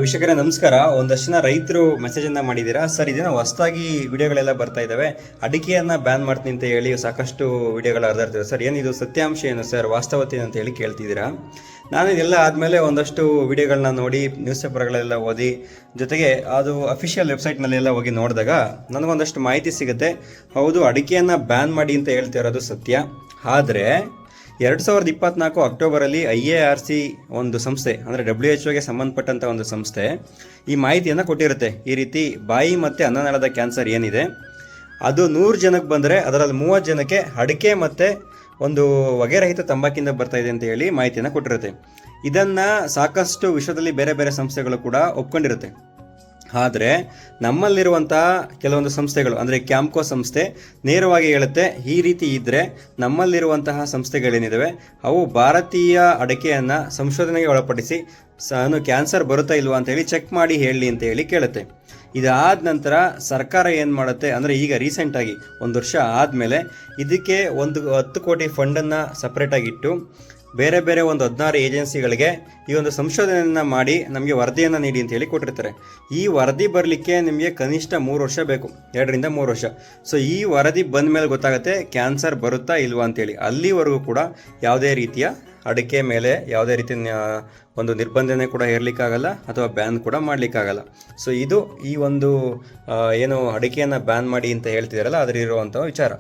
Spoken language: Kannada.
ವೀಕ್ಷಕರೇ ನಮಸ್ಕಾರ. ಒಂದಷ್ಟು ಜನ ರೈತರು ಮೆಸೇಜನ್ನು ಮಾಡಿದ್ದೀರಾ, ಸರ್ ಇದೇನೋ ಹೊಸದಾಗಿ ವಿಡಿಯೋಗಳೆಲ್ಲ ಬರ್ತಾ ಇದ್ದಾವೆ, ಅಡಿಕೆಯನ್ನು ಬ್ಯಾನ್ ಮಾಡ್ತೀನಿ ಅಂತ ಹೇಳಿ ಸಾಕಷ್ಟು ವಿಡಿಯೋಗಳು ಹರಿದಾಡ್ತಿದ್ದಾರೆ. ಸರ್ ಏನಿದು ಸತ್ಯಾಂಶ ಏನು ಸರ್, ವಾಸ್ತವತೆ ಅಂತ ಹೇಳಿ ಕೇಳ್ತಿದ್ದೀರಾ. ನಾನು ಇದೆಲ್ಲ ಆದಮೇಲೆ ಒಂದಷ್ಟು ವಿಡಿಯೋಗಳನ್ನ ನೋಡಿ, ನ್ಯೂಸ್ ಪೇಪರ್ಗಳೆಲ್ಲ ಓದಿ, ಜೊತೆಗೆ ಅದು ಅಫಿಷಿಯಲ್ ವೆಬ್ಸೈಟ್ನಲ್ಲೆಲ್ಲ ಹೋಗಿ ನೋಡಿದಾಗ ನನಗೊಂದಷ್ಟು ಮಾಹಿತಿ ಸಿಗುತ್ತೆ. ಹೌದು, ಅಡಿಕೆಯನ್ನು ಬ್ಯಾನ್ ಮಾಡಿ ಅಂತ ಹೇಳ್ತಿರೋದು ಸತ್ಯ. ಆದರೆ 2024 ಅಕ್ಟೋಬರಲ್ಲಿ IARC ಒಂದು ಸಂಸ್ಥೆ, ಅಂದರೆ WHO ಸಂಬಂಧಪಟ್ಟಂಥ ಒಂದು ಸಂಸ್ಥೆ ಈ ಮಾಹಿತಿಯನ್ನು ಕೊಟ್ಟಿರುತ್ತೆ. ಈ ರೀತಿ ಬಾಯಿ ಮತ್ತು ಅನ್ನನಾಳದ ಕ್ಯಾನ್ಸರ್ ಏನಿದೆ ಅದು 100 ಜನಕ್ಕೆ ಬಂದರೆ ಅದರಲ್ಲಿ 30 ಜನಕ್ಕೆ ಅಡಿಕೆ ಮತ್ತು ಒಂದು ಹೊಗೆರಹಿತ ತಂಬಾಕಿಂದ ಬರ್ತಾ ಇದೆ ಅಂತ ಹೇಳಿ ಮಾಹಿತಿಯನ್ನು ಕೊಟ್ಟಿರುತ್ತೆ. ಇದನ್ನು ಸಾಕಷ್ಟು ವಿಶ್ವದಲ್ಲಿ ಬೇರೆ ಬೇರೆ ಸಂಸ್ಥೆಗಳು ಕೂಡ ಒಪ್ಕೊಂಡಿರುತ್ತೆ. ಆದರೆ ನಮ್ಮಲ್ಲಿರುವಂತಹ ಕೆಲವೊಂದು ಸಂಸ್ಥೆಗಳು, ಅಂದರೆ ಕ್ಯಾಂಪ್ಕೋ ಸಂಸ್ಥೆ ನೇರವಾಗಿ ಹೇಳುತ್ತೆ, ಈ ರೀತಿ ಇದ್ದರೆ ನಮ್ಮಲ್ಲಿರುವಂತಹ ಸಂಸ್ಥೆಗಳೇನಿದ್ದಾವೆ ಅವು ಭಾರತೀಯ ಅಡಿಕೆಯನ್ನು ಸಂಶೋಧನೆಗೆ ಒಳಪಡಿಸಿ ಕ್ಯಾನ್ಸರ್ ಬರುತ್ತಾ ಇಲ್ವಾ ಅಂತ ಹೇಳಿ ಚೆಕ್ ಮಾಡಿ ಹೇಳಿ ಅಂತ ಹೇಳಿ ಕೇಳುತ್ತೆ. ಇದಾದ ನಂತರ ಸರ್ಕಾರ ಏನು ಮಾಡುತ್ತೆ ಅಂದರೆ, ಈಗ ರೀಸೆಂಟಾಗಿ 1 ವರ್ಷ ಆದಮೇಲೆ ಇದಕ್ಕೆ 10 ಕೋಟಿ ಫಂಡನ್ನು ಸಪ್ರೇಟಾಗಿ ಇಟ್ಟು ಬೇರೆ ಬೇರೆ ಒಂದು 16 ಏಜೆನ್ಸಿಗಳಿಗೆ ಈ ಒಂದು ಸಂಶೋಧನೆಯನ್ನು ಮಾಡಿ ನಮಗೆ ವರದಿಯನ್ನು ನೀಡಿ ಅಂತ ಹೇಳಿ ಕೊಟ್ಟಿರ್ತಾರೆ. ಈ ವರದಿ ಬರಲಿಕ್ಕೆ ನಿಮಗೆ ಕನಿಷ್ಠ 3 ವರ್ಷ ಬೇಕು, 2 ರಿಂದ 3 ವರ್ಷ. ಸೊ ಈ ವರದಿ ಬಂದ ಮೇಲೆ ಗೊತ್ತಾಗುತ್ತೆ ಕ್ಯಾನ್ಸರ್ ಬರುತ್ತಾ ಇಲ್ವಾ ಅಂತೇಳಿ. ಅಲ್ಲಿವರೆಗೂ ಕೂಡ ಯಾವುದೇ ರೀತಿಯ ಅಡಿಕೆ ಮೇಲೆ ಯಾವುದೇ ರೀತಿಯ ಒಂದು ನಿರ್ಬಂಧನೆ ಕೂಡ ಹೇರಲಿಕ್ಕಾಗಲ್ಲ ಅಥವಾ ಬ್ಯಾನ್ ಕೂಡ ಮಾಡಲಿಕ್ಕಾಗಲ್ಲ. ಸೊ ಇದು ಈ ಒಂದು ಏನು ಅಡಿಕೆಯನ್ನು ಬ್ಯಾನ್ ಮಾಡಿ ಅಂತ ಹೇಳ್ತಿದಾರಲ್ಲ ಅದರಲ್ಲಿರುವಂಥ ವಿಚಾರ.